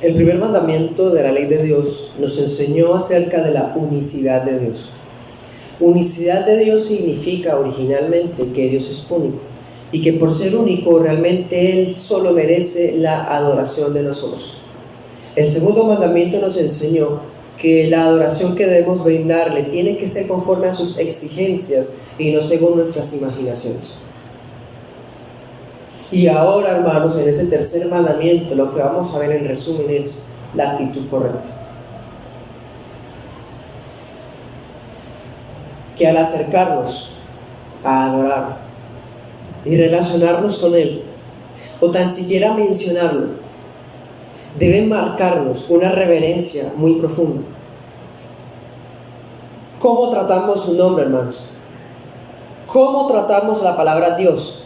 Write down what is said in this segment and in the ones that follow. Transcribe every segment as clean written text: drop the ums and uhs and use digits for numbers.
El primer mandamiento de la ley de Dios nos enseñó acerca de la unicidad de Dios. Unicidad de Dios significa originalmente que Dios es único y que por ser único realmente Él solo merece la adoración de nosotros. El segundo mandamiento nos enseñó que la adoración que debemos brindarle tiene que ser conforme a sus exigencias y no según nuestras imaginaciones. Y ahora, hermanos, en ese tercer mandamiento lo que vamos a ver en resumen es la actitud correcta. Que al acercarnos a adorar y relacionarnos con Él, o tan siquiera mencionarlo, debe marcarnos una reverencia muy profunda. ¿Cómo tratamos su nombre, hermanos? ¿Cómo tratamos la palabra Dios?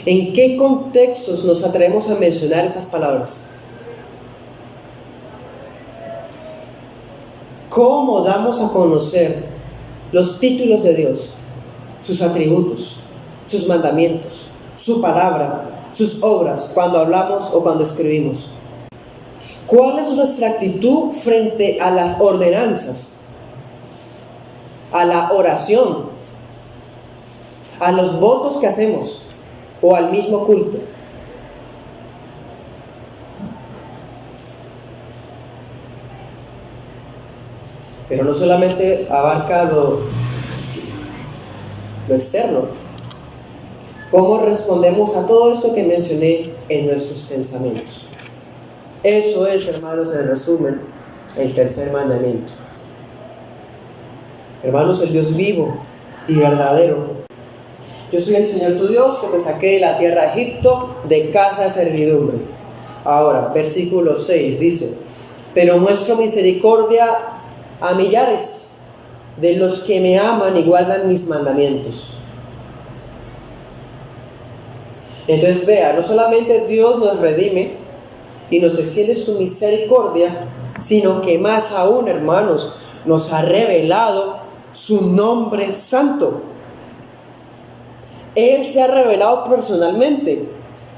¿En qué contextos nos atrevemos a mencionar esas palabras? ¿Cómo damos a conocer los títulos de Dios, sus atributos, sus mandamientos, su palabra, sus obras, cuando hablamos o cuando escribimos? ¿Cuál es nuestra actitud frente a las ordenanzas, a la oración, a los votos que hacemos o al mismo culto? Pero no solamente abarca lo externo. ¿Cómo respondemos a todo esto que mencioné en nuestros pensamientos? Eso es, hermanos, en resumen, el tercer mandamiento. Hermanos, el Dios vivo y verdadero: yo soy el Señor tu Dios, que te saqué de la tierra de Egipto, de casa de servidumbre. Ahora, versículo 6 dice: pero muestro misericordia a millares de los que me aman y guardan mis mandamientos. Entonces vea, no solamente Dios nos redime y nos extiende su misericordia, sino que más aún, hermanos, nos ha revelado su nombre santo. Él se ha revelado personalmente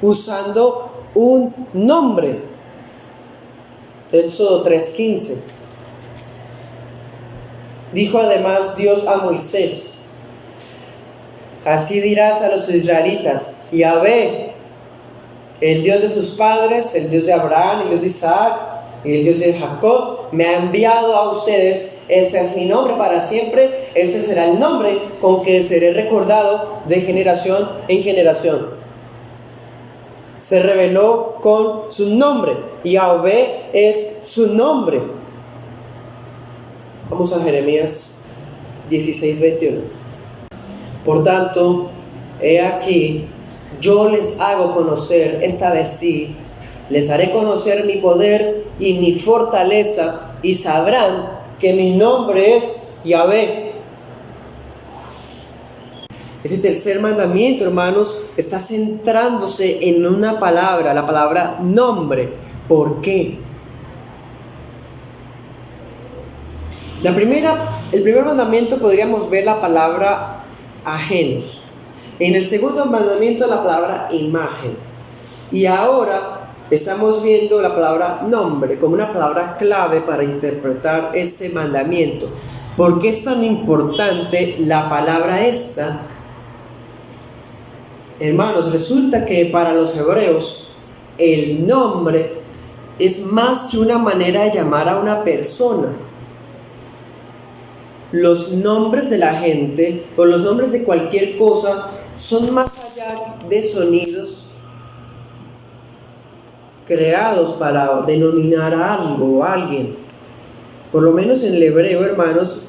usando un nombre. Éxodo 3:15. Dijo además Dios a Moisés: así dirás a los israelitas: Yahvé, el Dios de sus padres, el Dios de Abraham, el Dios de Isaac y el Dios de Jacob, me ha enviado a ustedes. Este es mi nombre para siempre. Este será el nombre con que seré recordado de generación en generación. Se reveló con su nombre. Yahvé es su nombre. Vamos a Jeremías 16:21. Por tanto, he aquí, yo les hago conocer, esta vez sí, les haré conocer mi poder y mi fortaleza, y sabrán que mi nombre es Yahvé. Ese tercer mandamiento, hermanos, está centrándose en una palabra, la palabra nombre. ¿Por qué? El primer mandamiento podríamos ver la palabra ajenos. En el segundo mandamiento la palabra imagen. Y ahora estamos viendo la palabra nombre como una palabra clave para interpretar este mandamiento. ¿Por qué es tan importante la palabra esta? Hermanos, resulta que para los hebreos el nombre es más que una manera de llamar a una persona. Los nombres de la gente o los nombres de cualquier cosa son más allá de sonidos creados para denominar a algo o a alguien. Por lo menos en el hebreo, hermanos,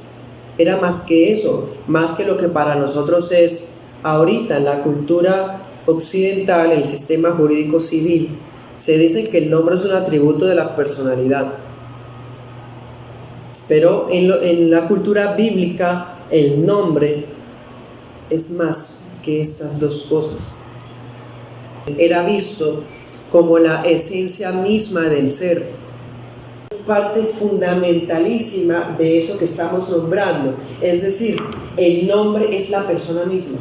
era más que eso, más que lo que para nosotros es ahorita en la cultura occidental, el sistema jurídico civil. Se dice que el nombre es un atributo de la personalidad. Pero en la cultura bíblica, el nombre es más que estas dos cosas. Era visto como la esencia misma del ser. Es parte fundamentalísima de eso que estamos nombrando. Es decir, el nombre es la persona misma.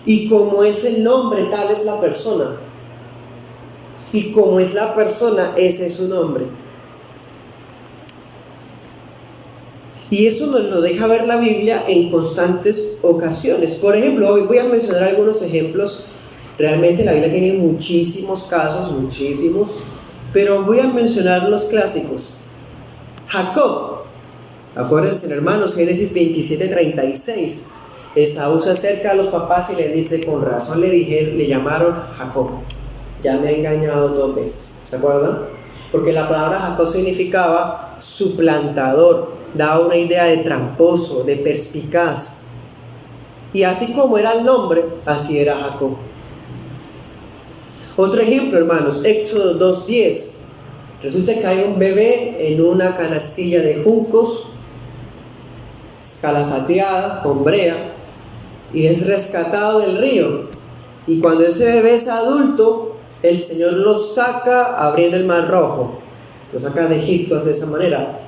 Y como es el nombre, tal es la persona. Y como es la persona, ese es su nombre. Y eso nos lo deja ver la Biblia en constantes ocasiones. Por ejemplo, hoy voy a mencionar algunos ejemplos. Realmente la Biblia tiene muchísimos casos, muchísimos. Pero voy a mencionar los clásicos. Jacob. Acuérdense, hermanos, Génesis 27:36. Esaú se acerca a los papás y le dice, con razón le llamaron Jacob. Ya me ha engañado 2 veces. ¿Se acuerdan? Porque la palabra Jacob significaba suplantador. Daba una idea de tramposo, de perspicaz. Y así como era el nombre, así era Jacob. Otro ejemplo, hermanos, Éxodo 2:10. Resulta que hay un bebé en una canastilla de juncos, escalafateada, con brea, y es rescatado del río. Y cuando ese bebé es adulto, el Señor lo saca abriendo el Mar Rojo. Lo saca de Egipto de esa manera.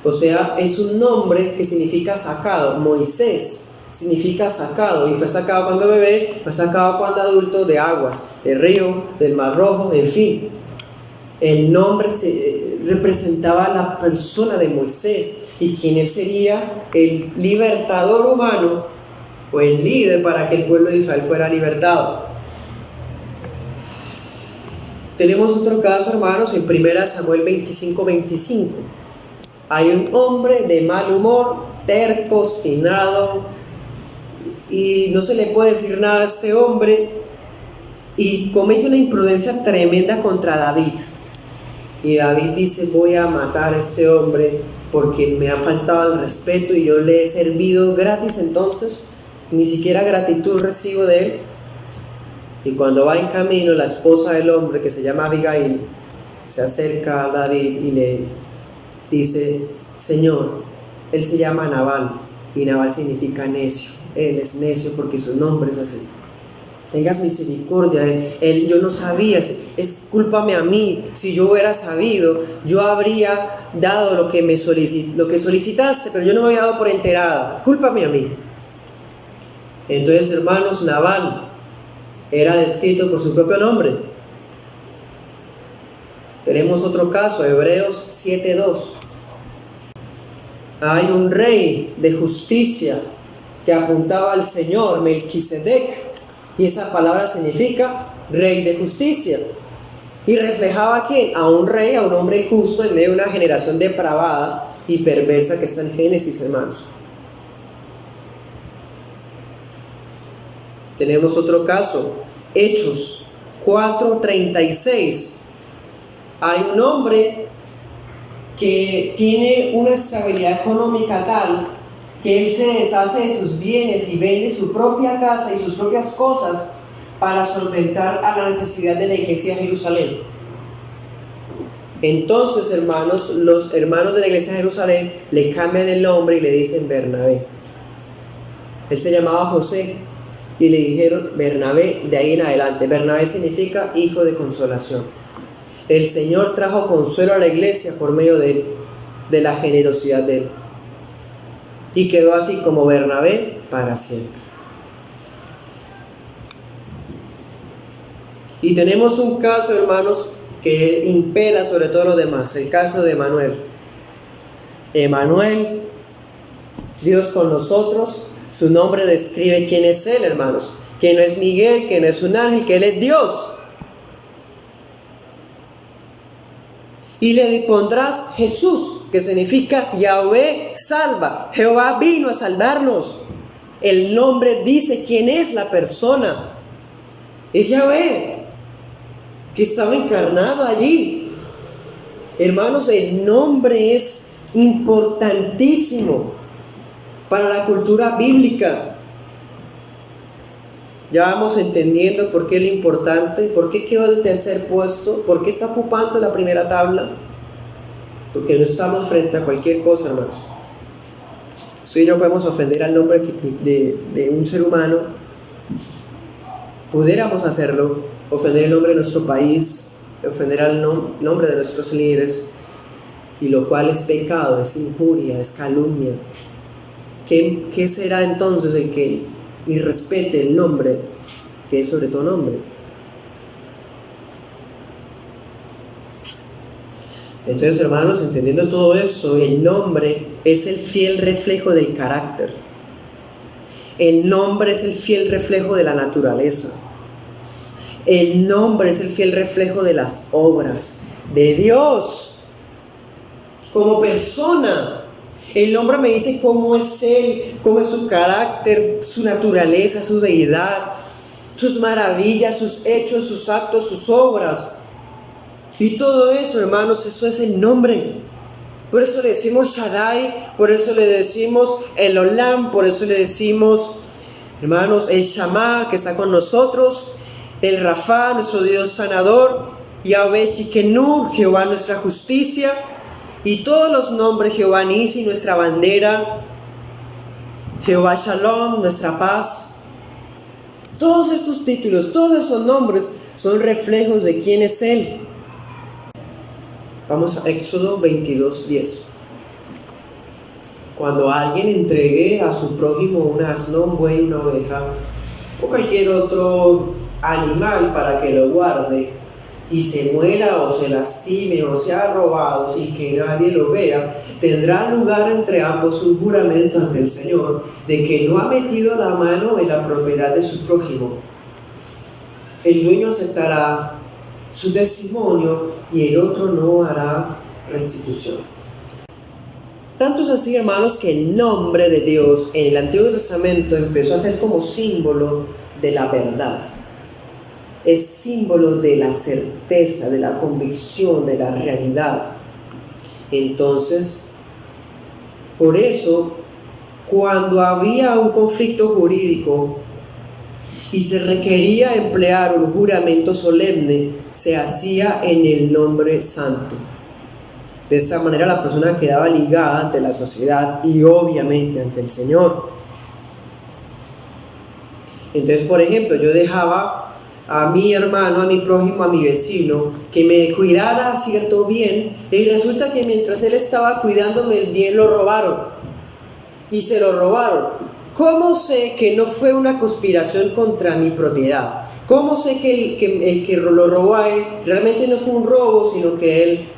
O sea, es un nombre que significa sacado. Moisés significa sacado. Y fue sacado cuando bebé, fue sacado cuando adulto de aguas, del río, del Mar Rojo, en fin. El nombre representaba a la persona de Moisés. Y quien él sería el libertador humano o el líder para que el pueblo de Israel fuera libertado. Tenemos otro caso, hermanos, en 1 Samuel 25:25. Hay un hombre de mal humor, terco, obstinado, y no se le puede decir nada a ese hombre, y comete una imprudencia tremenda contra David. Y David dice, voy a matar a este hombre porque me ha faltado el respeto y yo le he servido gratis, entonces ni siquiera gratitud recibo de él. Y cuando va en camino, la esposa del hombre, que se llama Abigail, se acerca a David y le dice, Señor, él se llama Nabal, y Nabal significa necio. Él es necio porque su nombre es así. Tengas misericordia, yo no sabía, cúlpame a mí. Si yo hubiera sabido, yo habría dado lo que solicitaste, pero yo no me había dado por enterada. Cúlpame a mí. Entonces, hermanos, Nabal era descrito por su propio nombre. Tenemos otro caso, Hebreos 7:2. Hay un rey de justicia que apuntaba al Señor, Melquisedec, y esa palabra significa rey de justicia. Y reflejaba ¿a quién? A un rey, a un hombre justo en medio de una generación depravada y perversa que está en Génesis, hermanos. Tenemos otro caso, Hechos 4:36. Hay un hombre que tiene una estabilidad económica tal que él se deshace de sus bienes y vende su propia casa y sus propias cosas para solventar a la necesidad de la iglesia de Jerusalén. Entonces, hermanos, los hermanos de la iglesia de Jerusalén le cambian el nombre y le dicen Bernabé. Él se llamaba José y le dijeron Bernabé de ahí en adelante. Bernabé significa hijo de consolación. El Señor trajo consuelo a la iglesia por medio de la generosidad de él. Y quedó así como Bernabé para siempre. Y tenemos un caso, hermanos, que impera sobre todo lo demás, el caso de Emanuel. Emanuel, Dios con nosotros, su nombre describe quién es él, hermanos. Que no es Miguel, que no es un ángel, que él es Dios. Y le pondrás Jesús, que significa Yahweh salva. Jehová vino a salvarnos. El nombre dice quién es la persona. Es Yahweh, que estaba encarnado allí. Hermanos, el nombre es importantísimo para la cultura bíblica. Ya vamos entendiendo por qué es lo importante, por qué quedó el tercer puesto, por qué está ocupando la primera tabla. Porque no estamos frente a cualquier cosa, hermanos. Si no podemos ofender al nombre de un ser humano, pudiéramos hacerlo, ofender el nombre de nuestro país, ofender al nombre de nuestros líderes, y lo cual es pecado, es injuria, es calumnia. ¿Qué será entonces el que y respete el nombre que es sobre todo nombre. Entonces, hermanos, entendiendo todo esto, el nombre es el fiel reflejo del carácter. El nombre es el fiel reflejo de la naturaleza. El nombre es el fiel reflejo de las obras de Dios como persona. El nombre me dice cómo es Él, cómo es su carácter, su naturaleza, su deidad, sus maravillas, sus hechos, sus actos, sus obras. Y todo eso, hermanos, eso es el nombre. Por eso le decimos Shaddai, por eso le decimos el Olam, por eso le decimos, hermanos, el Shammah que está con nosotros, el Rafa, nuestro Dios sanador, Yahweh Shikenu, Jehová nuestra justicia, y todos los nombres, Jehová Nisi, nuestra bandera, Jehová Shalom, nuestra paz. Todos estos títulos, todos esos nombres son reflejos de quién es Él. Vamos a Éxodo 22:10. Cuando alguien entregue a su prójimo un asno, un buey, una oveja o cualquier otro animal para que lo guarde y se muera o se lastime o sea robado sin que nadie lo vea, tendrá lugar entre ambos un juramento ante el Señor de que no ha metido la mano en la propiedad de su prójimo. El dueño aceptará su testimonio y el otro no hará restitución. Tanto es así, hermanos, que el nombre de Dios en el Antiguo Testamento empezó a ser como símbolo de la verdad. Es símbolo de la certeza, de la convicción, de la realidad. Entonces, por eso, cuando había un conflicto jurídico y se requería emplear un juramento solemne, se hacía en el nombre santo. De esa manera la persona quedaba ligada ante la sociedad y obviamente ante el Señor. Entonces, por ejemplo, yo dejaba a mi hermano, a mi prójimo, a mi vecino, que me cuidara cierto bien, y resulta que mientras él estaba cuidándome el bien lo robaron, y se lo robaron. ¿Cómo sé que no fue una conspiración contra mi propiedad? ¿Cómo sé que el que lo robó a él realmente no fue un robo, sino que él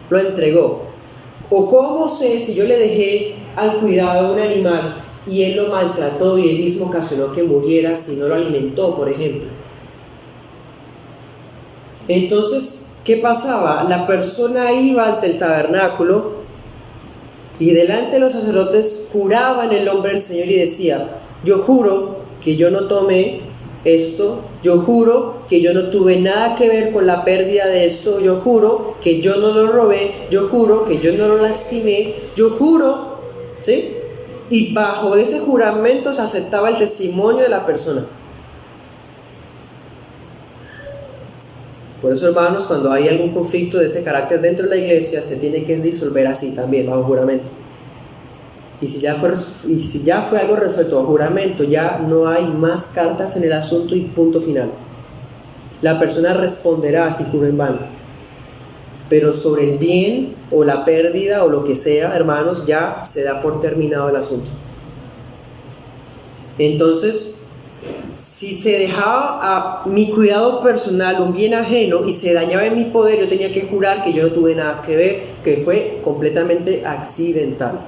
lo entregó? ¿O cómo sé si yo le dejé al cuidado de un animal y él lo maltrató y él mismo ocasionó que muriera si no lo alimentó, por ejemplo? Entonces, ¿qué pasaba? La persona iba ante el tabernáculo y delante de los sacerdotes juraba en el nombre del Señor y decía: yo juro que yo no tomé esto, yo juro que yo no tuve nada que ver con la pérdida de esto, yo juro que yo no lo robé, yo juro que yo no lo lastimé, yo juro, ¿sí? Y bajo ese juramento se aceptaba el testimonio de la persona. Por eso, hermanos, cuando hay algún conflicto de ese carácter dentro de la iglesia, se tiene que disolver así también, bajo juramento. Y si ya fue algo resuelto bajo juramento, ya no hay más cartas en el asunto y punto final. La persona responderá si juró en vano. Pero sobre el bien o la pérdida o lo que sea, hermanos, ya se da por terminado el asunto. Entonces, si se dejaba a mi cuidado personal un bien ajeno y se dañaba en mi poder, yo tenía que jurar que yo no tuve nada que ver, que fue completamente accidental.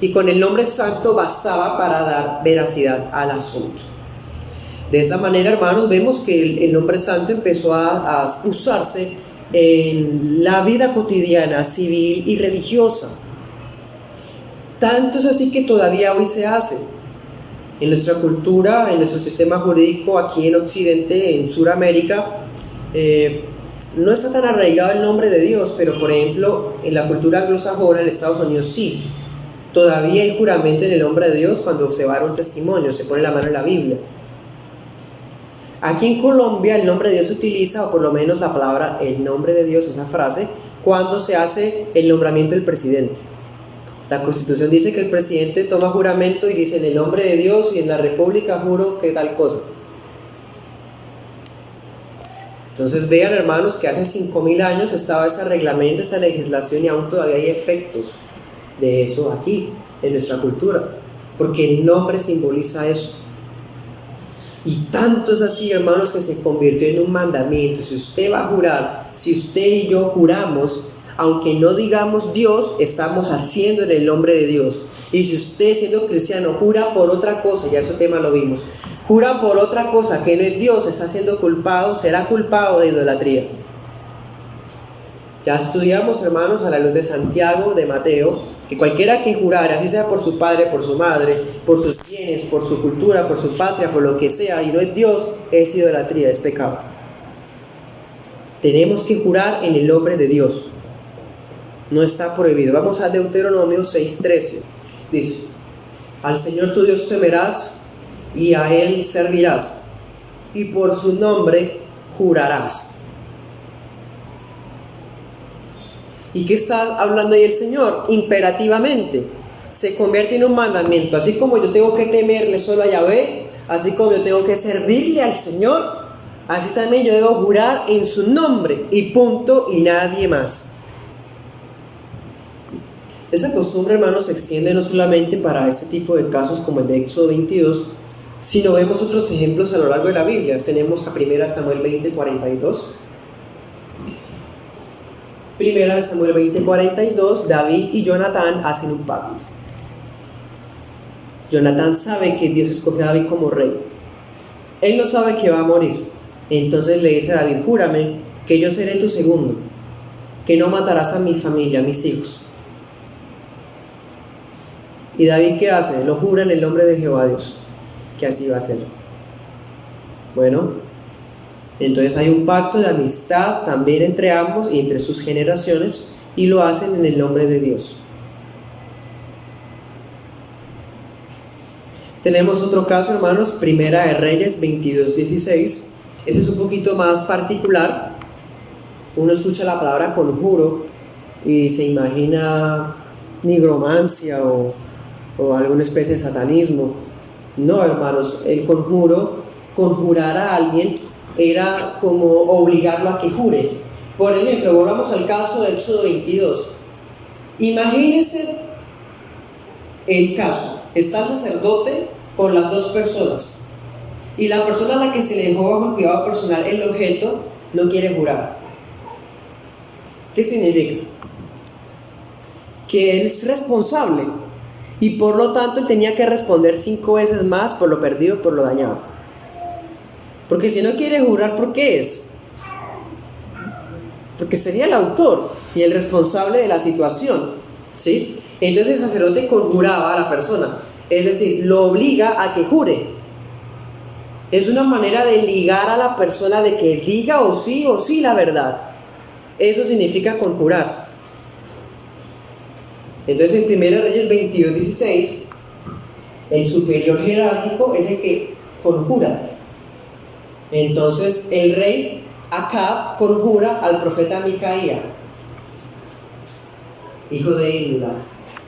Y con el nombre santo bastaba para dar veracidad al asunto. De esa manera, hermanos, vemos que el nombre santo empezó a usarse en la vida cotidiana, civil y religiosa. Tanto es así que todavía hoy se hace. En nuestra cultura, en nuestro sistema jurídico aquí en Occidente, en Sudamérica, no está tan arraigado el nombre de Dios, pero por ejemplo, en la cultura anglosajona, en Estados Unidos sí. Todavía hay juramento en el nombre de Dios cuando se va a dar un testimonio, se pone la mano en la Biblia. Aquí en Colombia el nombre de Dios se utiliza, o por lo menos la palabra el nombre de Dios, esa frase, cuando se hace el nombramiento del presidente. La Constitución dice que el presidente toma juramento y dice: en el nombre de Dios y en la República juro que tal cosa. Entonces vean, hermanos, que hace 5.000 años estaba ese reglamento, esa legislación, y aún todavía hay efectos de eso aquí, en nuestra cultura. porque el nombre simboliza eso. Y tanto es así, hermanos, que se convirtió en un mandamiento. Si usted va a jurar, si usted y yo juramos, aunque no digamos Dios, estamos haciendo en el nombre de Dios. Y si usted, siendo cristiano, jura por otra cosa, ya ese tema lo vimos, jura por otra cosa que no es Dios, está siendo culpado, será culpado de idolatría. Ya estudiamos, hermanos, a la luz de Santiago, de Mateo, que cualquiera que jurara, así sea por su padre, por su madre, por sus bienes, por su cultura, por su patria, por lo que sea, y no es Dios, es idolatría, es pecado. Tenemos que jurar en el nombre de Dios. No está prohibido. Vamos a Deuteronomio 6:13. Dice: al Señor tu Dios temerás y a Él servirás, y por su nombre jurarás. ¿Y qué está hablando ahí el Señor? Imperativamente. Se convierte en un mandamiento. Así como yo tengo que temerle solo a Yahvé, así como yo tengo que servirle al Señor, así también yo debo jurar en su nombre, y punto, y nadie más. Esta costumbre, hermanos, se extiende no solamente para este tipo de casos como el de Éxodo 22, sino vemos otros ejemplos a lo largo de la Biblia. Tenemos a 1 Samuel 20:42. 1 Samuel 20:42, David y Jonatán hacen un pacto. Jonatán sabe que Dios escogió a David como rey. Él no sabe que va a morir. Entonces le dice a David: júrame que yo seré tu segundo, que no matarás a mi familia, a mis hijos. ¿Y David qué hace? Lo jura en el nombre de Jehová Dios, que así va a ser. Bueno, entonces hay un pacto de amistad también entre ambos y entre sus generaciones, y lo hacen en el nombre de Dios. Tenemos otro caso, hermanos, Primera de Reyes 22:16. Ese es un poquito más particular. Uno escucha la palabra conjuro y se imagina nigromancia o alguna especie de satanismo. No, hermanos, el conjuro, conjurar a alguien, era como obligarlo a que jure. Por ejemplo, volvamos al caso de Éxodo 22. Imagínense el caso: está el sacerdote con las dos personas, y la persona a la que se le dejó bajo el cuidado personal el objeto no quiere jurar. ¿Qué significa? Que él es responsable, y por lo tanto él tenía que responder 5 veces más por lo perdido, por lo dañado. Porque si no quiere jurar, ¿por qué es? Porque sería el autor y el responsable de la situación, ¿sí? Entonces el sacerdote conjuraba a la persona, es decir, lo obliga a que jure. Es una manera de ligar a la persona, de que diga o sí la verdad. Eso significa conjurar. Entonces en 1 Reyes 22:16, el superior jerárquico es el que conjura. Entonces el rey Acab conjura al profeta Micaía, hijo de Imla,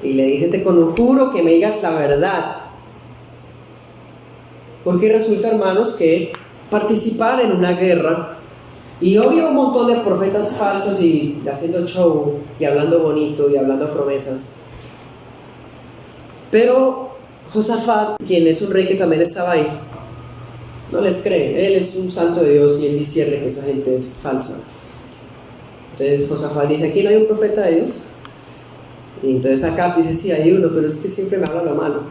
y le dice: te conjuro que me digas la verdad. Porque resulta, hermanos, que participar en una guerra, y obvio un montón de profetas falsos y haciendo show y hablando bonito y hablando promesas, pero Josafat, quien es un rey que también estaba ahí, no les cree. Él es un santo de Dios y él discierne que esa gente es falsa. Entonces Josafat dice: aquí no hay un profeta de Dios. Y entonces Acab dice: sí, hay uno, pero es que siempre me habla lo malo.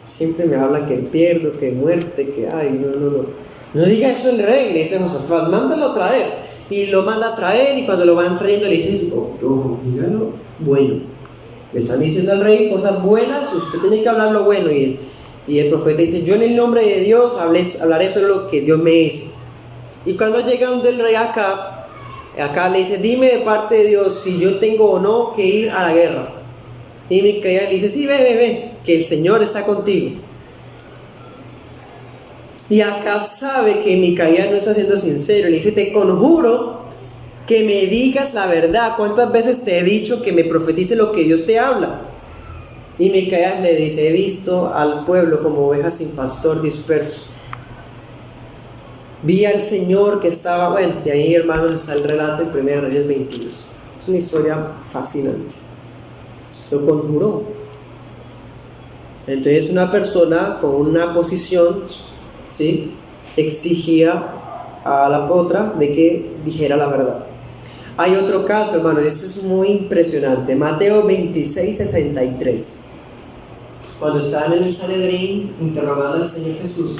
Siempre me habla que pierdo, que muerte, que ay, no diga eso el rey. Le dice Josafat: mándalo a traer. Y lo manda a traer, y cuando lo van trayendo le dice: dígalo bueno. Le están diciendo al rey cosas buenas, usted tiene que hablar lo bueno. Y el profeta dice: yo en el nombre de Dios hablaré solo lo que Dios me dice. Y cuando llega donde el rey acá le dice: dime de parte de Dios si yo tengo o no que ir a la guerra. Y Micaía le dice: sí, ve, que el Señor está contigo. Y acá sabe que Micaía no está siendo sincero. Le dice: te conjuro que me digas la verdad. ¿Cuántas veces te he dicho que me profetice lo que Dios te habla? Y Micaías le dice: he visto al pueblo como ovejas sin pastor dispersos. Vi al Señor que estaba... Bueno, y ahí, hermanos, está el relato en 1 Reyes 22. Es una historia fascinante. Lo conjuró. Entonces una persona con una posición, ¿sí?, exigía a la otra de que dijera la verdad. Hay otro caso, hermano, esto es muy impresionante. Mateo 26:63. Cuando estaban en el Sanedrín interrogando al Señor Jesús,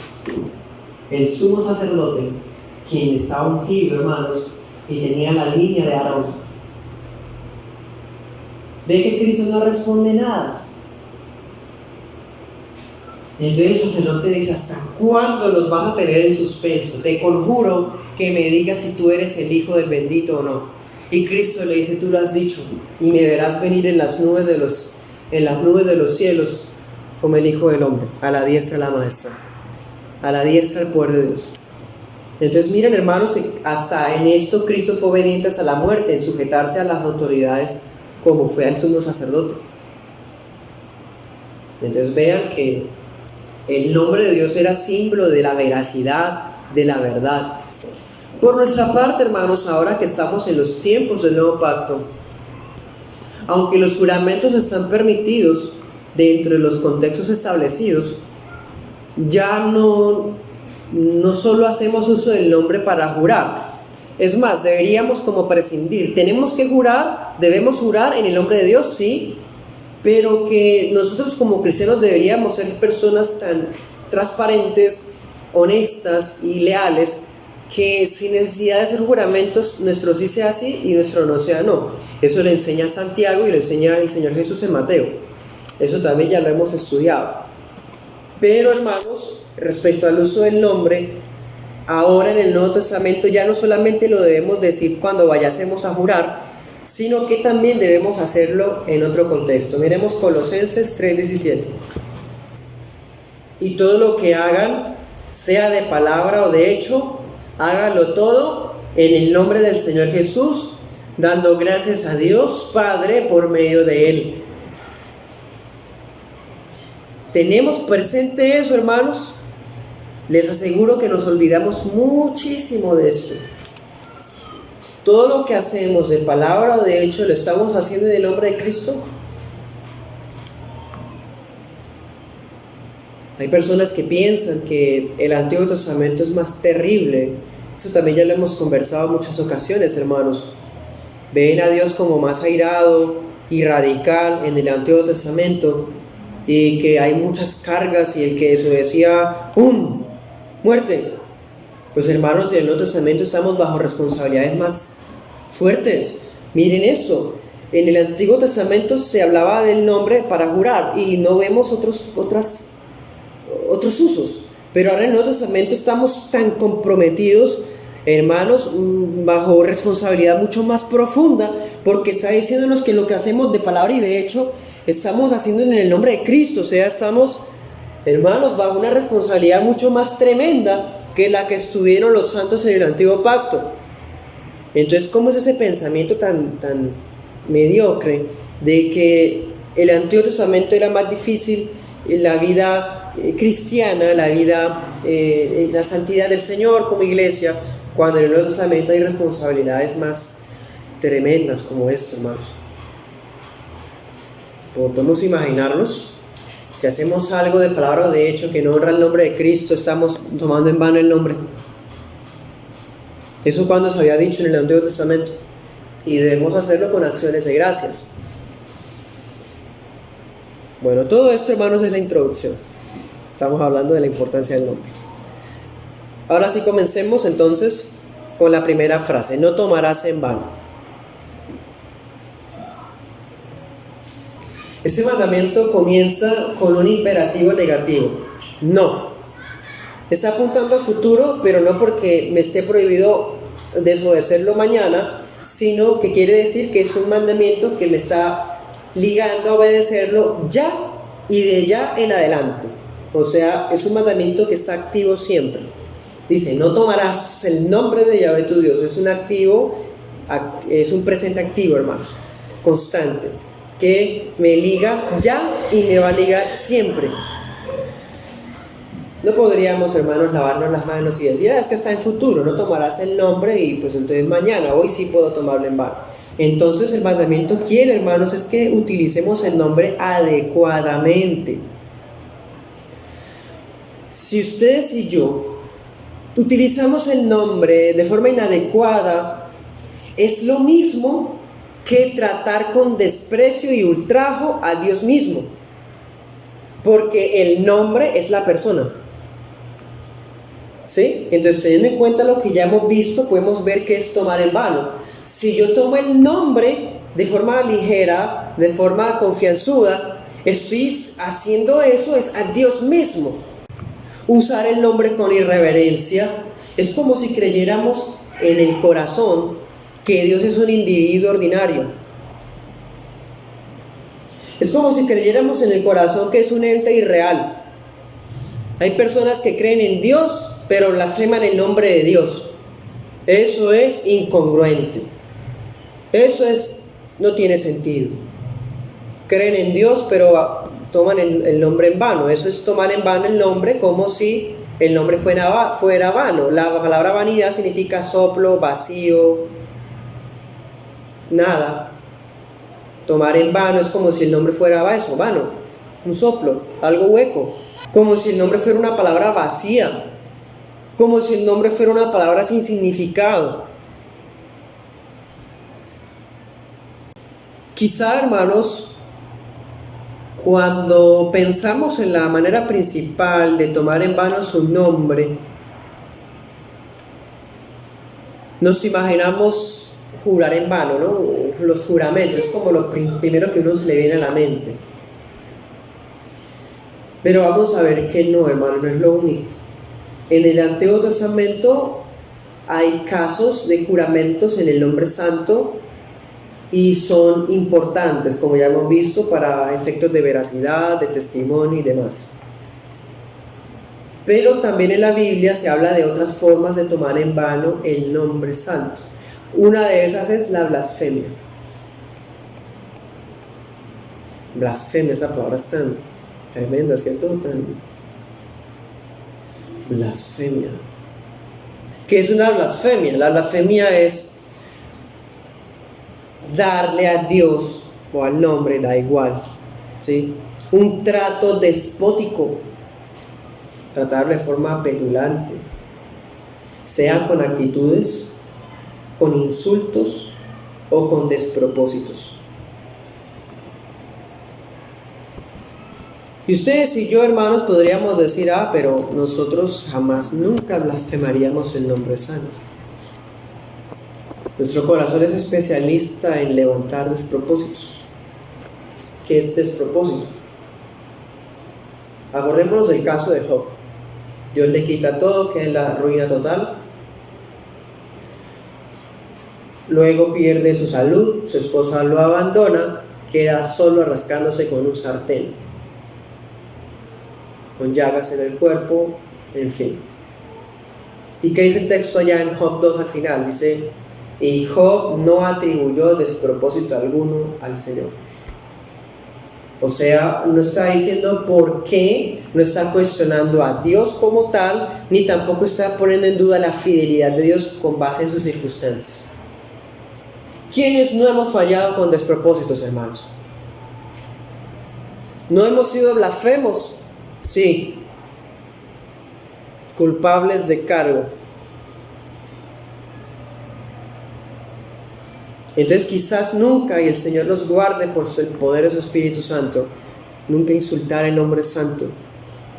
el sumo sacerdote, quien estaba ungido, hermanos, y tenía la línea de Aarón, ve que Cristo no responde nada. Entonces el sacerdote dice: ¿hasta cuándo los vas a tener en suspenso? Te conjuro que me digas si tú eres el Hijo del bendito o no. Y Cristo le dice: tú lo has dicho, y me verás venir en las nubes de los cielos como el Hijo del Hombre, a la diestra de la Maestra, a la diestra del poder de Dios. Entonces miren, hermanos, que hasta en esto Cristo fue obediente hasta la muerte, en sujetarse a las autoridades como fue al sumo sacerdote. Entonces vean que el nombre de Dios era símbolo de la veracidad, de la verdad. Por nuestra parte, hermanos, ahora que estamos en los tiempos del nuevo pacto, aunque los juramentos están permitidos dentro de los contextos establecidos, ya no solo hacemos uso del nombre para jurar. Es más, deberíamos como prescindir. Tenemos que jurar, debemos jurar en el nombre de Dios, sí, pero que nosotros como cristianos deberíamos ser personas tan transparentes, honestas y leales, que sin necesidad de hacer juramentos, nuestro sí sea sí y nuestro no sea no. Eso le enseña Santiago y lo enseña el Señor Jesús en Mateo. Eso también ya lo hemos estudiado. Pero, hermanos, respecto al uso del nombre, ahora en el Nuevo Testamento ya no solamente lo debemos decir cuando vayásemos a jurar, sino que también debemos hacerlo en otro contexto. Miremos Colosenses 3:17. Y todo lo que hagan, sea de palabra o de hecho, háganlo todo en el nombre del Señor Jesús, dando gracias a Dios Padre por medio de Él. ¿Tenemos presente eso, hermanos? Les aseguro que nos olvidamos muchísimo de esto. Todo lo que hacemos de palabra o de hecho lo estamos haciendo en el nombre de Cristo. Hay personas que piensan que el Antiguo Testamento es más terrible. Eso también ya lo hemos conversado en muchas ocasiones, hermanos. Ven a Dios como más airado y radical en el Antiguo Testamento, y que hay muchas cargas, y el que desobedecía, ¡pum!, muerte. Pues, hermanos, en el Nuevo Testamento estamos bajo responsabilidades más fuertes. Miren esto: en el Antiguo Testamento se hablaba del nombre para jurar y no vemos otros usos, pero ahora en el Nuevo Testamento estamos tan comprometidos, hermanos, bajo responsabilidad mucho más profunda, porque está diciéndonos que lo que hacemos de palabra y de hecho estamos haciendo en el nombre de Cristo. O sea, estamos, hermanos, bajo una responsabilidad mucho más tremenda que la que estuvieron los santos en el Antiguo Pacto. Entonces, ¿cómo es ese pensamiento tan mediocre de que el Antiguo Testamento era más difícil la vida cristiana, la vida, la santidad del Señor como iglesia, cuando en el Nuevo Testamento hay responsabilidades más tremendas como esto, hermanos? Podemos imaginarnos, si hacemos algo de palabra o de hecho que no honra el nombre de Cristo, estamos tomando en vano el nombre. Eso cuando se había dicho en el Antiguo Testamento, y debemos hacerlo con acciones de gracias. Bueno, todo esto, hermanos, es la introducción. Estamos hablando de la importancia del nombre. Ahora sí, comencemos entonces con la primera frase: no tomarás en vano. Ese mandamiento comienza con un imperativo negativo: no. Está apuntando al futuro, pero no porque me esté prohibido desobedecerlo mañana, sino que quiere decir que es un mandamiento que me está ligando a obedecerlo ya y de ya en adelante. O sea, es un mandamiento que está activo siempre. Dice: no tomarás el nombre de Yahvé tu Dios. Es un activo, es un presente activo, hermanos, constante, que me liga ya y me va a ligar siempre. No podríamos, hermanos, lavarnos las manos y decir: es que está en futuro, no tomarás el nombre y pues entonces mañana, hoy sí puedo tomarlo en vano. Entonces el mandamiento quiere, hermanos, es que utilicemos el nombre adecuadamente. Si ustedes y yo utilizamos el nombre de forma inadecuada, es lo mismo que tratar con desprecio y ultrajo a Dios mismo, porque el nombre es la persona. ¿Sí? Entonces, teniendo en cuenta lo que ya hemos visto, podemos ver que es tomar en vano. Si yo tomo el nombre de forma ligera, de forma confianzuda, estoy haciendo eso es a Dios mismo. Usar el nombre con irreverencia es como si creyéramos en el corazón que Dios es un individuo ordinario. Es como si creyéramos en el corazón que es un ente irreal. Hay personas que creen en Dios, pero blasfeman el nombre de Dios. Eso es incongruente. Eso no tiene sentido. Creen en Dios, pero toman el nombre en vano. Eso es tomar en vano el nombre, como si el nombre fuera vano. La palabra vanidad significa soplo, vacío, nada. Tomar en vano es como si el nombre fuera eso, vano, un soplo, algo hueco. Como si el nombre fuera una palabra vacía. Como si el nombre fuera una palabra sin significado. Quizá, hermanos, cuando pensamos en la manera principal de tomar en vano su nombre, nos imaginamos jurar en vano, ¿no? Los juramentos, es como lo primero que uno se le viene a la mente. Pero vamos a ver que no, hermano, no es lo único. En el Antiguo Testamento hay casos de juramentos en el nombre santo y son importantes, como ya hemos visto, para efectos de veracidad, de testimonio y demás. Pero también en la Biblia se habla de otras formas de tomar en vano el nombre santo. Una de esas es la blasfemia. Blasfemia, esa palabra es tan tremenda, ¿cierto? Tan blasfemia. ¿Qué es una blasfemia? La blasfemia es darle a Dios o al nombre, da igual, ¿sí?, un trato despótico, tratarlo de forma petulante, sea con actitudes, con insultos o con despropósitos. Y ustedes y yo, hermanos, podríamos decir, pero nosotros jamás, nunca blasfemaríamos el nombre santo. Nuestro corazón es especialista en levantar despropósitos. ¿Qué es despropósito? Acordémonos del caso de Job. Dios le quita todo, queda en la ruina total. Luego pierde su salud, su esposa lo abandona, queda solo rascándose con un sartén, con llagas en el cuerpo, en fin. ¿Y qué dice el texto allá en Job 2 al final? Dice: y Job no atribuyó despropósito alguno al Señor. O sea, no está diciendo por qué, no está cuestionando a Dios como tal, ni tampoco está poniendo en duda la fidelidad de Dios con base en sus circunstancias. ¿Quiénes no hemos fallado con despropósitos, hermanos? ¿No hemos sido blasfemos? Sí. Culpables de cargo. Entonces quizás nunca, y el Señor nos guarde por el poder de su Espíritu Santo, nunca insultar el nombre santo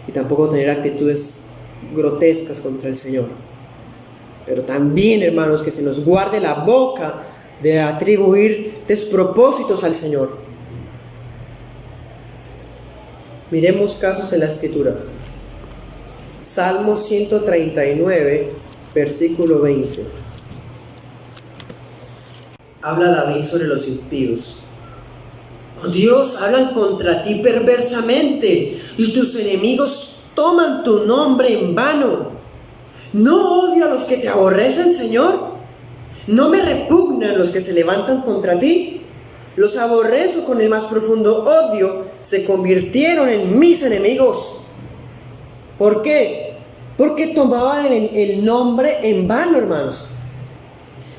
y tampoco tener actitudes grotescas contra el Señor. Pero también, hermanos, que se nos guarde la boca de atribuir despropósitos al Señor. Miremos casos en la Escritura. Salmo 139, versículo 20. Habla David sobre los impíos. Oh Dios, hablan contra ti perversamente, y tus enemigos toman tu nombre en vano. ¿No odio a los que te aborrecen, Señor? ¿No me repugnan los que se levantan contra ti? Los aborrezo con el más profundo odio, se convirtieron en mis enemigos. ¿Por qué? Porque tomaban el nombre en vano, hermanos.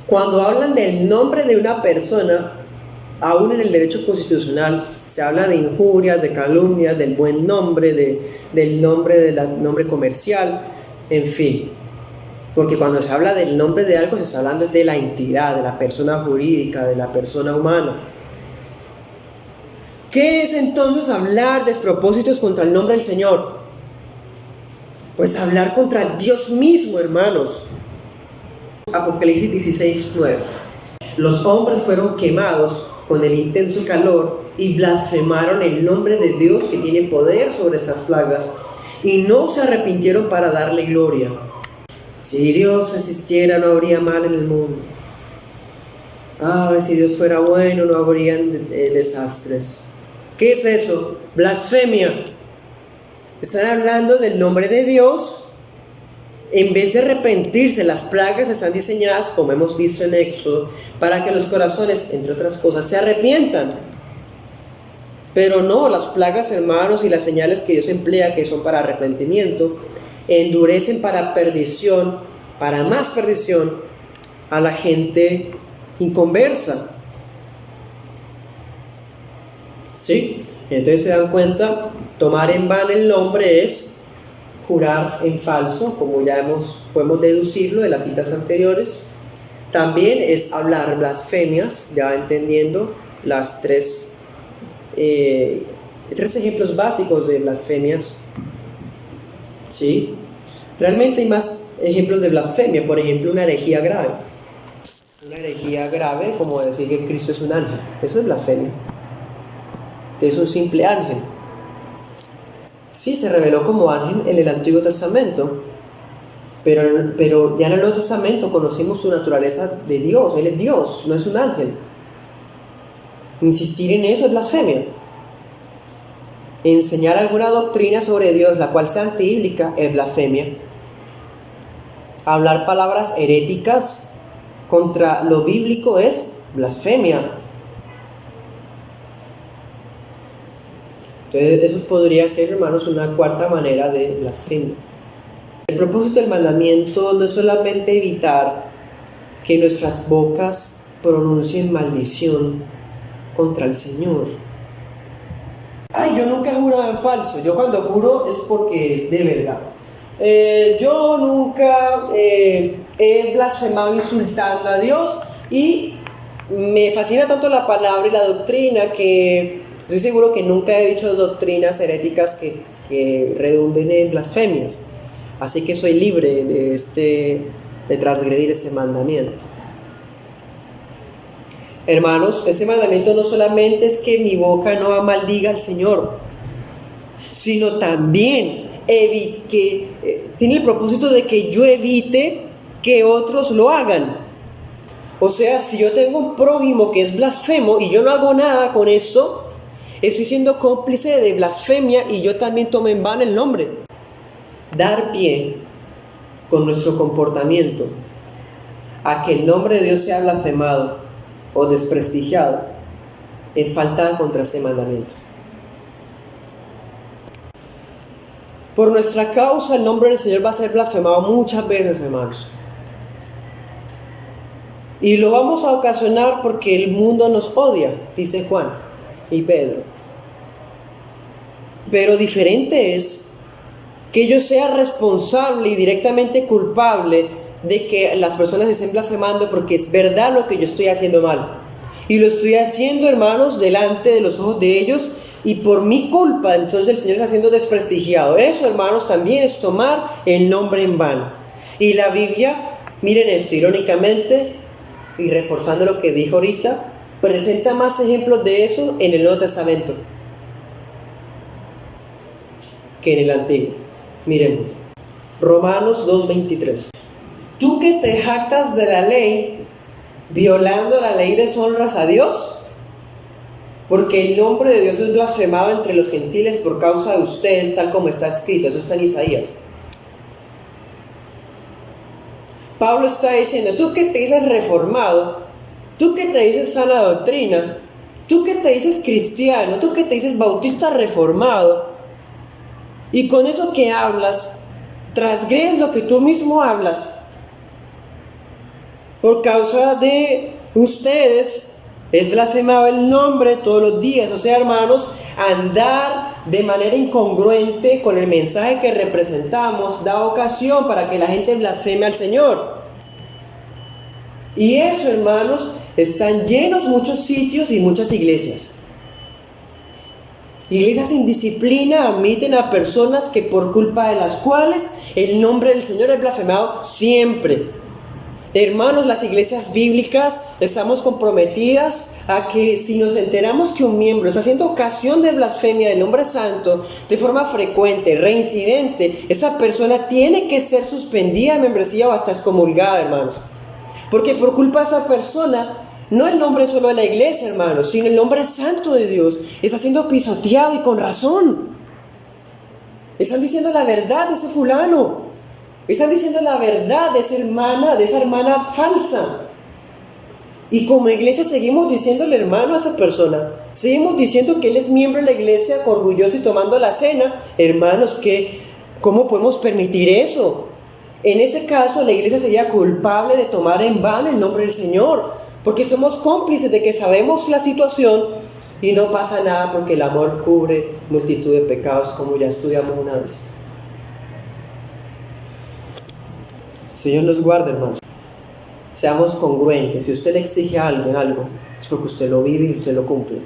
Cuando hablan del nombre de una persona, Aún en el derecho constitucional se habla de injurias, de calumnias, del buen nombre, del nombre comercial, en fin. Porque cuando se habla del nombre de algo, se está hablando de la entidad, de la persona jurídica, de la persona humana. ¿Qué es entonces hablar despropósitos contra el nombre del Señor? Pues hablar contra Dios mismo, hermanos. Apocalipsis 16:9. Los hombres fueron quemados con el intenso calor y blasfemaron el nombre de Dios que tiene poder sobre estas plagas y no se arrepintieron para darle gloria. Si Dios existiera, no habría mal en el mundo. Si Dios fuera bueno, no habrían desastres. ¿Qué es eso? Blasfemia. Están hablando del nombre de Dios. En vez de arrepentirse, las plagas están diseñadas, como hemos visto en Éxodo, para que los corazones, entre otras cosas, se arrepientan. Pero no, las plagas, hermanos, y las señales que Dios emplea, que son para arrepentimiento, endurecen para perdición, para más perdición, a la gente inconversa. ¿Sí? Entonces se dan cuenta, tomar en vano el nombre es jurar en falso, como ya podemos deducirlo de las citas anteriores. También es hablar blasfemias, ya entendiendo las tres ejemplos básicos de blasfemias. ¿Sí? Realmente hay más ejemplos de blasfemia, por ejemplo, una herejía grave. Una herejía grave, como decir que Cristo es un ángel, eso es blasfemia. Que es un simple ángel. Sí, se reveló como ángel en el Antiguo Testamento, pero ya en el Nuevo Testamento conocimos su naturaleza de Dios. Él es Dios, no es un ángel. Insistir en eso es blasfemia. Enseñar alguna doctrina sobre Dios, la cual sea antibíblica, es blasfemia. Hablar palabras heréticas contra lo bíblico es blasfemia. Entonces, eso podría ser, hermanos, una cuarta manera de blasfemia. El propósito del mandamiento no es solamente evitar que nuestras bocas pronuncien maldición contra el Señor. Yo nunca he jurado en falso. Yo cuando juro es porque es de verdad. Yo nunca he blasfemado insultando a Dios, y me fascina tanto la palabra y la doctrina que estoy seguro que nunca he dicho doctrinas heréticas que redunden en blasfemias. Así que soy libre de transgredir ese mandamiento. Hermanos, ese mandamiento no solamente es que mi boca no maldiga al Señor, sino también tiene el propósito de que yo evite que otros lo hagan. O sea, si yo tengo un prójimo que es blasfemo y yo no hago nada con esto, estoy siendo cómplice de blasfemia y yo también tomo en vano el nombre. Dar pie con nuestro comportamiento a que el nombre de Dios sea blasfemado o desprestigiado es faltar contra ese mandamiento. Por nuestra causa el nombre del Señor va a ser blasfemado muchas veces, hermanos. Y lo vamos a ocasionar porque el mundo nos odia, dice Juan y Pedro. Pero diferente es que yo sea responsable y directamente culpable de que las personas estén blasfemando porque es verdad lo que yo estoy haciendo mal. Y lo estoy haciendo, hermanos, delante de los ojos de ellos, y por mi culpa, entonces el Señor está siendo desprestigiado. Eso, hermanos, también es tomar el nombre en vano. Y la Biblia, miren esto, irónicamente, y reforzando lo que dijo ahorita, presenta más ejemplos de eso en el Nuevo Testamento que en el Antiguo. Miren, Romanos 2:23. Tú que te jactas de la ley, violando la ley deshonras a Dios, porque el nombre de Dios es blasfemado entre los gentiles por causa de ustedes, tal como está escrito. Eso está en Isaías. Pablo está diciendo, tú que te dices reformado, tú que te dices sana doctrina, tú que te dices cristiano, tú que te dices bautista reformado, y con eso que hablas, transgredes lo que tú mismo hablas. Por causa de ustedes, Es blasfemado el nombre todos los días. O sea, hermanos, andar de manera incongruente con el mensaje que representamos da ocasión para que la gente blasfeme al Señor. Y eso, hermanos, están llenos muchos sitios y muchas iglesias. Iglesias sin disciplina admiten a personas que por culpa de las cuales el nombre del Señor es blasfemado siempre. Hermanos, las iglesias bíblicas estamos comprometidas a que si nos enteramos que un miembro está haciendo ocasión de blasfemia del nombre santo de forma frecuente, reincidente, esa persona tiene que ser suspendida de membresía o hasta excomulgada, hermanos. Porque por culpa de esa persona, no el nombre solo de la iglesia, hermanos, sino el nombre santo de Dios está siendo pisoteado y con razón. Están diciendo la verdad de ese fulano. Están diciendo la verdad de esa hermana falsa. Y como iglesia seguimos diciéndole hermano a esa persona. Seguimos diciendo que él es miembro de la iglesia, orgulloso y tomando la cena. Hermanos, ¿cómo podemos permitir eso? En ese caso, la iglesia sería culpable de tomar en vano el nombre del Señor. Porque somos cómplices de que sabemos la situación y no pasa nada porque el amor cubre multitud de pecados, como ya estudiamos una vez. Señor nos guarde, hermanos. Seamos congruentes. Si usted le exige a alguien algo, es porque usted lo vive y usted lo cumple.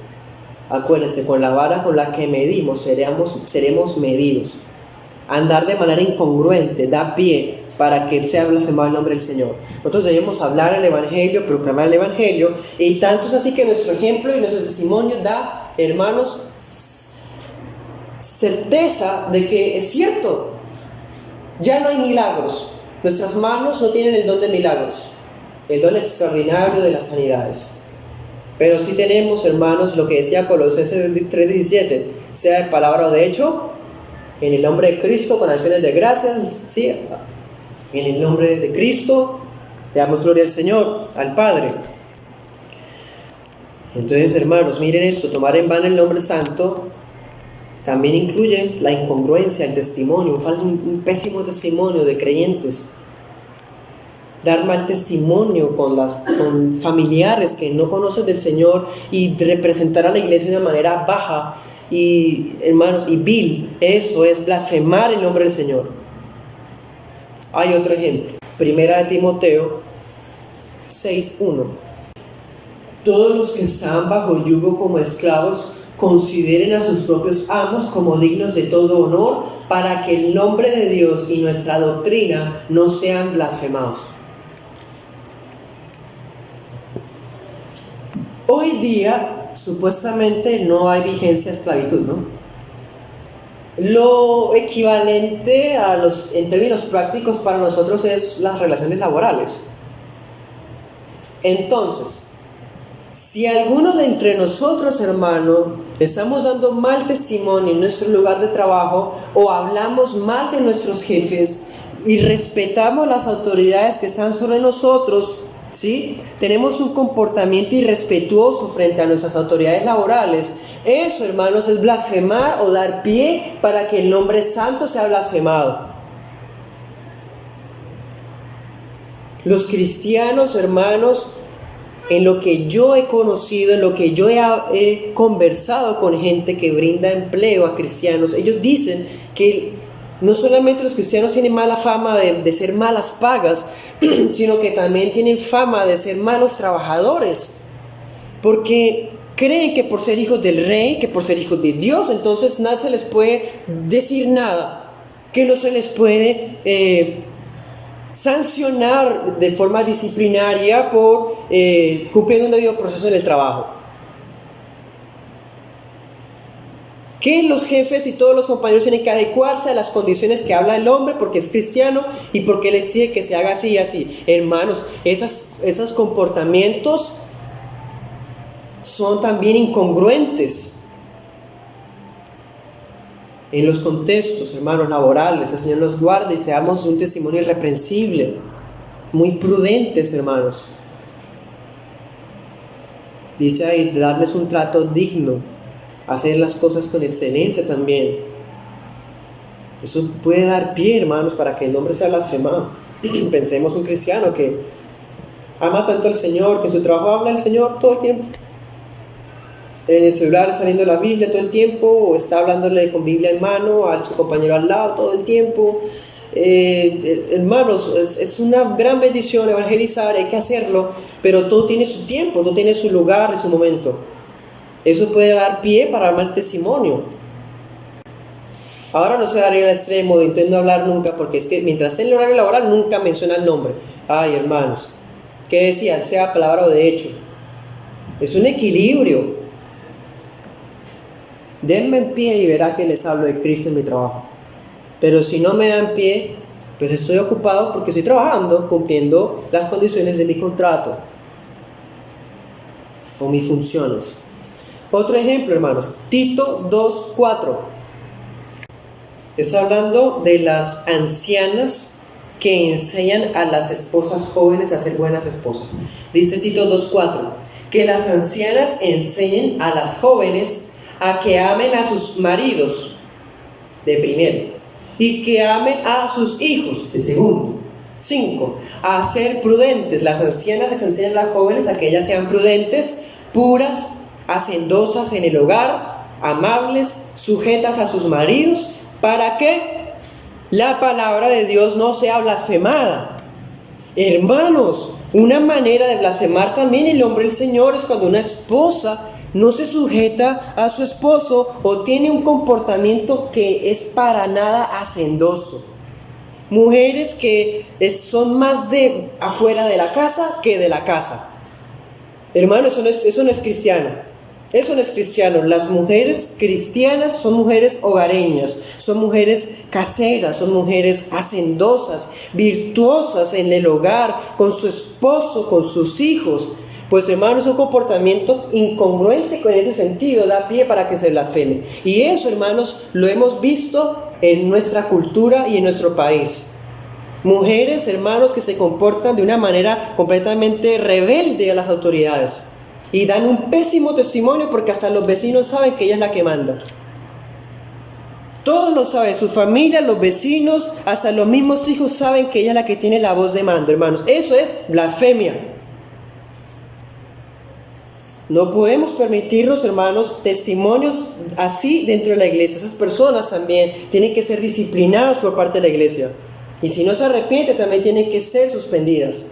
Acuérdense, con la vara con la que medimos seremos medidos. Andar de manera incongruente da pie para que sea blasfemado el nombre del Señor. Nosotros debemos hablar el Evangelio, proclamar el Evangelio, y tanto es así que nuestro ejemplo y nuestro testimonio da, hermanos, certeza de que es cierto. Ya no hay milagros. Nuestras manos no tienen el don de milagros, el don extraordinario de las sanidades. Pero sí tenemos, hermanos, lo que decía Colosenses 3:17, sea de palabra o de hecho, en el nombre de Cristo, con acciones de gracias, sí, en el nombre de Cristo, le damos gloria al Señor, al Padre. Entonces, hermanos, miren esto, tomar en vano el nombre santo también incluye la incongruencia, el testimonio, un pésimo testimonio de creyentes. Dar mal testimonio con familiares que no conocen del Señor y representar a la iglesia de una manera baja y, hermanos, y vil. Eso es blasfemar el nombre del Señor. Hay otro ejemplo. Primera de Timoteo 6:1. Todos los que están bajo yugo como esclavos consideren a sus propios amos como dignos de todo honor, para que el nombre de Dios y nuestra doctrina no sean blasfemados. Hoy día, supuestamente, no hay vigencia de esclavitud, ¿no? Lo equivalente en términos prácticos para nosotros es las relaciones laborales. Entonces, si alguno de entre nosotros, hermano, estamos dando mal testimonio en nuestro lugar de trabajo o hablamos mal de nuestros jefes y respetamos las autoridades que están sobre nosotros, ¿sí? Tenemos un comportamiento irrespetuoso frente a nuestras autoridades laborales. Eso, hermanos, es blasfemar o dar pie para que el nombre santo sea blasfemado. Los cristianos, hermanos, en lo que yo he conocido, en lo que yo he conversado con gente que brinda empleo a cristianos, ellos dicen que no solamente los cristianos tienen mala fama de ser malas pagas, sino que también tienen fama de ser malos trabajadores, porque creen que por ser hijos del rey, que por ser hijos de Dios, entonces nada se les puede decir nada, que no se les puede sancionar de forma disciplinaria por cumpliendo un debido proceso en el trabajo. Que los jefes y todos los compañeros tienen que adecuarse a las condiciones que habla el hombre porque es cristiano y porque él exige que se haga así y así. Hermanos, esos comportamientos son también incongruentes en los contextos, hermanos, laborales. El Señor nos guarde y seamos un testimonio irreprensible, muy prudentes, hermanos. Dice ahí, darles un trato digno, hacer las cosas con excelencia también. Eso puede dar pie, hermanos, para que el nombre sea blasfemado. Pensemos un cristiano que ama tanto al Señor, que en su trabajo habla al Señor todo el tiempo, en el celular saliendo la Biblia todo el tiempo, o está hablándole con Biblia en mano a su compañero al lado todo el tiempo. Hermanos, es una gran bendición evangelizar, hay que hacerlo, pero todo tiene su tiempo, todo tiene su lugar y su momento. Eso puede dar pie para mal testimonio. Ahora no se daría el extremo de intento no hablar nunca, porque es que mientras esté en el horario laboral nunca menciona el nombre. Ay, hermanos, ¿qué decían? Sea palabra o de hecho. Es un equilibrio. Denme en pie y verá que les hablo de Cristo en mi trabajo. Pero si no me dan pie, pues estoy ocupado porque estoy trabajando, cumpliendo las condiciones de mi contrato o mis funciones. Otro ejemplo, hermanos, Tito 2:4. Está hablando de las ancianas que enseñan a las esposas jóvenes a ser buenas esposas. Dice Tito 2:4, que las ancianas enseñen a las jóvenes a que amen a sus maridos, de primero, y que amen a sus hijos, de segundo. 5, a ser prudentes. Las ancianas les enseñan a las jóvenes a que ellas sean prudentes, puras, hacendosas en el hogar, amables, sujetas a sus maridos, para que la palabra de Dios no sea blasfemada. Hermanos, una manera de blasfemar también el hombre del Señor es cuando una esposa no se sujeta a su esposo o tiene un comportamiento que es para nada hacendoso. Mujeres que son más de afuera de la casa que de la casa. Hermano, eso no es cristiano. Eso no es cristiano. Las mujeres cristianas son mujeres hogareñas, son mujeres caseras, son mujeres hacendosas, virtuosas en el hogar, con su esposo, con sus hijos. Pues hermanos, un comportamiento incongruente con ese sentido da pie para que se blasfeme. Y eso, hermanos, lo hemos visto en nuestra cultura y en nuestro país. Mujeres, hermanos, que se comportan de una manera completamente rebelde a las autoridades y dan un pésimo testimonio porque hasta los vecinos saben que ella es la que manda. Todos lo saben, su familia, los vecinos, hasta los mismos hijos saben que ella es la que tiene la voz de mando, hermanos. Eso es blasfemia. No podemos permitirnos, hermanos, testimonios así dentro de la iglesia. Esas personas también tienen que ser disciplinadas por parte de la iglesia. Y si no se arrepienten, también tienen que ser suspendidas.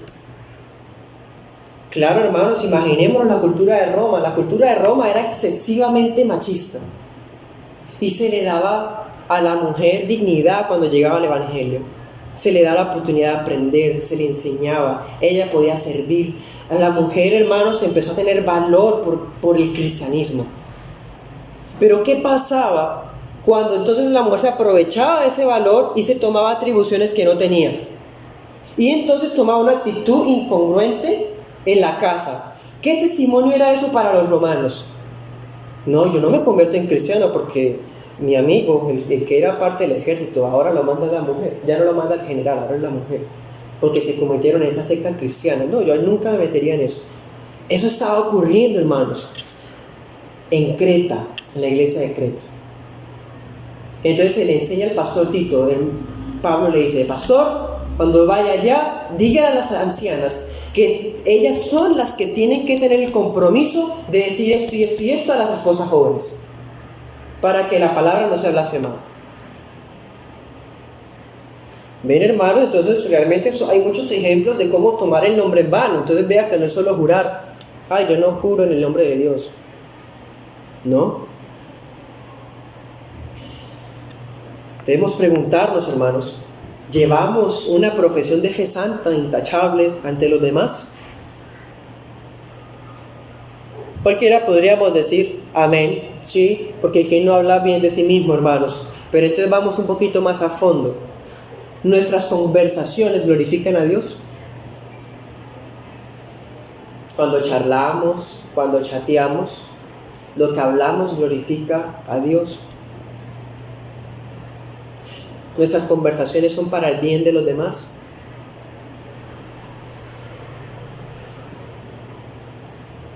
Claro, hermanos, imaginemos la cultura de Roma. La cultura de Roma era excesivamente machista. Y se le daba a la mujer dignidad cuando llegaba al evangelio. Se le daba la oportunidad de aprender, se le enseñaba. Ella podía servir. A la mujer, hermanos, empezó a tener valor por el cristianismo. Pero ¿qué pasaba cuando entonces la mujer se aprovechaba de ese valor y se tomaba atribuciones que no tenía? Y entonces tomaba una actitud incongruente en la casa. ¿Qué testimonio era eso para los romanos? No, yo no me convierto en cristiano porque mi amigo, el que era parte del ejército, ahora lo manda la mujer. Ya no lo manda el general, ahora es la mujer. Porque se convirtieron en esa secta cristiana. No, yo nunca me metería en eso. Eso estaba ocurriendo, hermanos, en Creta, en la iglesia de Creta. Entonces se le enseña al pastor Tito. Pablo le dice: pastor, cuando vaya allá, dígale a las ancianas que ellas son las que tienen que tener el compromiso de decir esto y esto y esto a las esposas jóvenes, para que la palabra no sea blasfemada. Ven, hermanos, entonces realmente hay muchos ejemplos de cómo tomar el nombre en vano. Entonces vea que no es solo jurar: ay, yo no juro en el nombre de Dios. No. Debemos preguntarnos, hermanos, ¿llevamos una profesión de fe santa, intachable ante los demás? Cualquiera podríamos decir amén, sí, porque quien no habla bien de sí mismo, hermanos. Pero entonces vamos un poquito más a fondo. ¿Nuestras conversaciones glorifican a Dios? Cuando charlamos, cuando chateamos, lo que hablamos glorifica a Dios. ¿Nuestras conversaciones son para el bien de los demás?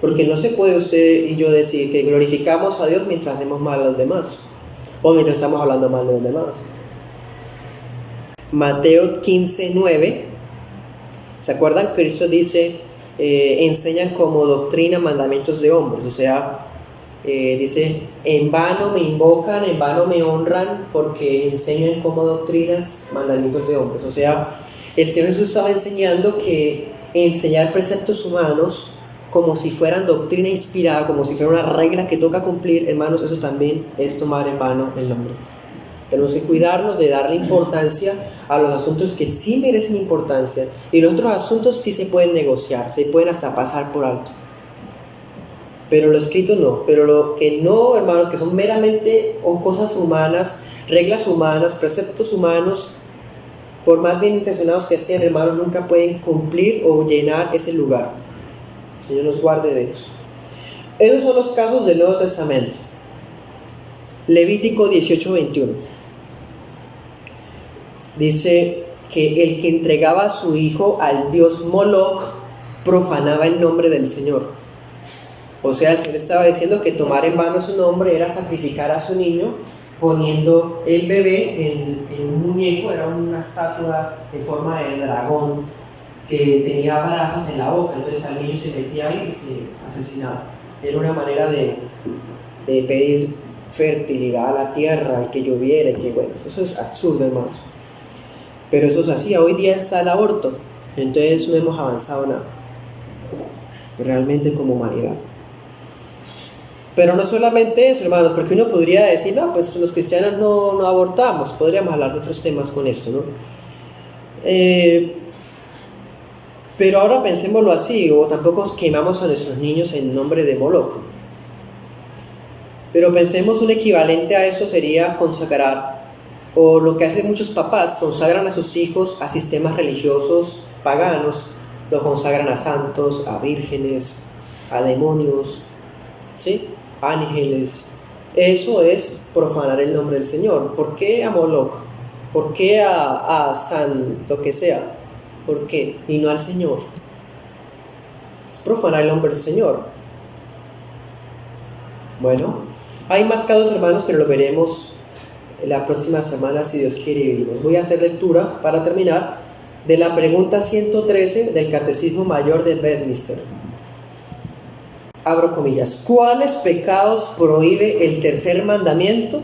Porque no se puede usted y yo decir que glorificamos a Dios mientras hacemos mal a los demás, o mientras estamos hablando mal de los demás. Mateo 15:9, ¿se acuerdan? Cristo dice, enseñan como doctrina mandamientos de hombres, o sea, Dice, en vano me invocan, en vano me honran, porque enseñan como doctrinas mandamientos de hombres. O sea, el Señor Jesús estaba enseñando que enseñar preceptos humanos como si fueran doctrina inspirada, como si fuera una regla que toca cumplir, hermanos, eso también es tomar en vano el nombre. Tenemos que cuidarnos de darle importancia a los asuntos que sí merecen importancia, y los otros asuntos sí se pueden negociar, se pueden hasta pasar por alto. Pero lo escrito no. Pero lo que no, hermanos, que son meramente cosas humanas, reglas humanas, preceptos humanos, por más bien intencionados que sean, hermanos, nunca pueden cumplir o llenar ese lugar. El Señor nos guarde de eso. Esos son los casos del Nuevo Testamento. Levítico 18:21. Dice que el que entregaba a su hijo al dios Moloch profanaba el nombre del Señor. O sea, el Señor estaba diciendo que tomar en vano su nombre era sacrificar a su niño, poniendo el bebé en un muñeco, era una estatua en forma de dragón que tenía brasas en la boca. Entonces al niño se metía ahí y se asesinaba. Era una manera de pedir fertilidad a la tierra, y que lloviera, y que bueno, eso es absurdo, hermanos. Pero eso se hacía. Hoy día está el aborto, entonces no hemos avanzado nada realmente como humanidad. Pero no solamente eso, hermanos, porque uno podría decir, no, pues los cristianos no abortamos. Podríamos hablar de otros temas con esto, ¿no? Pero ahora pensémoslo así, o tampoco quemamos a nuestros niños en nombre de Moloch. Pero pensemos, un equivalente a eso sería consagrar, o lo que hacen muchos papás, consagran a sus hijos a sistemas religiosos paganos, lo consagran a santos, a vírgenes, a demonios, ¿sí? Ángeles. Eso es profanar el nombre del Señor. ¿Por qué a Moloch? ¿Por qué a San lo que sea? ¿Por qué? Y no al Señor. Es profanar el nombre del Señor. Bueno, hay más casos, hermanos, pero lo veremos la próxima semana, si Dios quiere y vivimos. Voy a hacer lectura, para terminar, de la pregunta 113 del Catecismo Mayor de Westminster. Abro comillas. ¿Cuáles pecados prohíbe el tercer mandamiento?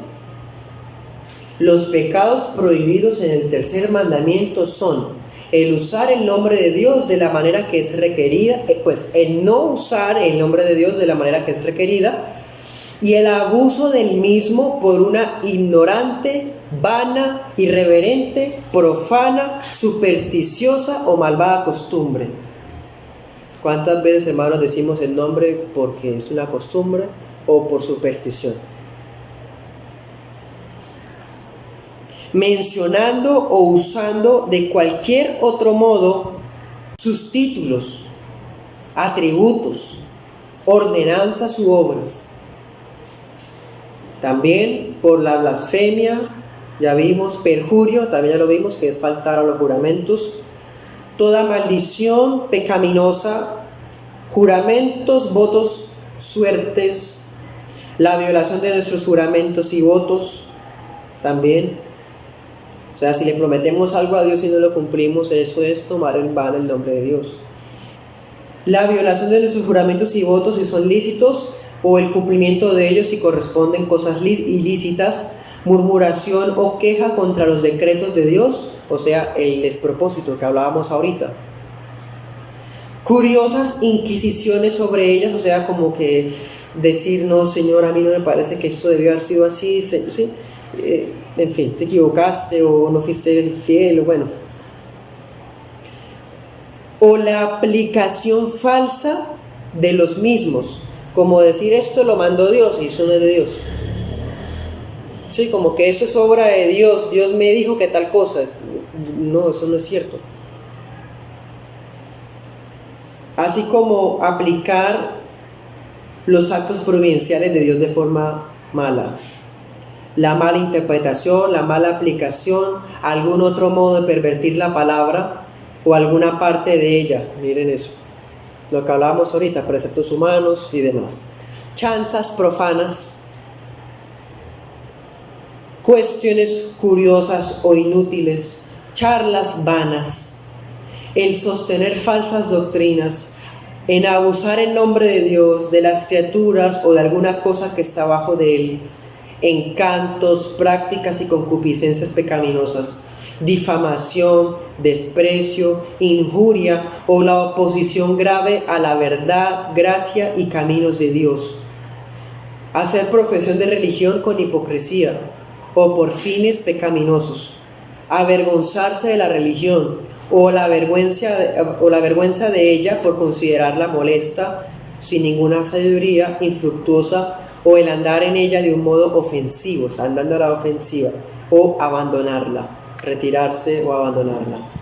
Los pecados prohibidos en el tercer mandamiento son el usar el nombre de Dios de la manera que es requerida, el no usar el nombre de Dios de la manera que es requerida, y el abuso del mismo por una ignorante, vana, irreverente, profana, supersticiosa o malvada costumbre. ¿Cuántas veces, hermanos, decimos el nombre porque es una costumbre o por superstición? Mencionando o usando de cualquier otro modo sus títulos, atributos, ordenanzas u obras. También por la blasfemia, ya vimos, perjurio, también ya lo vimos, que es faltar a los juramentos. Toda maldición pecaminosa, juramentos, votos, suertes, la violación de nuestros juramentos y votos también. O sea, si le prometemos algo a Dios y no lo cumplimos, eso es tomar en vano el nombre de Dios. La violación de nuestros juramentos y votos, si son lícitos, o el cumplimiento de ellos si corresponden cosas ilícitas, murmuración o queja contra los decretos de Dios, o sea, el despropósito que hablábamos ahorita. Curiosas inquisiciones sobre ellas, o sea, como que decir, no, Señor, a mí no me parece que esto debió haber sido así, ¿sí? En fin, te equivocaste o no fuiste fiel, o bueno. O la aplicación falsa de los mismos, como decir, esto lo mandó Dios y eso no es de Dios. Sí, como que eso es obra de Dios, Dios me dijo que tal cosa. No, eso no es cierto. Así como aplicar los actos providenciales de Dios de forma mala. La mala interpretación, la mala aplicación, algún otro modo de pervertir la palabra o alguna parte de ella. Miren eso. Lo que hablábamos ahorita, preceptos humanos y demás. Chanzas profanas, cuestiones curiosas o inútiles, charlas vanas, el sostener falsas doctrinas, en abusar en nombre de Dios, de las criaturas o de alguna cosa que está bajo de él, encantos, prácticas y concupiscencias pecaminosas, difamación, desprecio, injuria o la oposición grave a la verdad, gracia y caminos de Dios. Hacer profesión de religión con hipocresía o por fines pecaminosos. Avergonzarse de la religión o la vergüenza de ella por considerarla molesta, sin ninguna sabiduría, infructuosa, o el andar en ella de un modo ofensivo, andando a la ofensiva, o abandonarla, retirarse o abandonarla.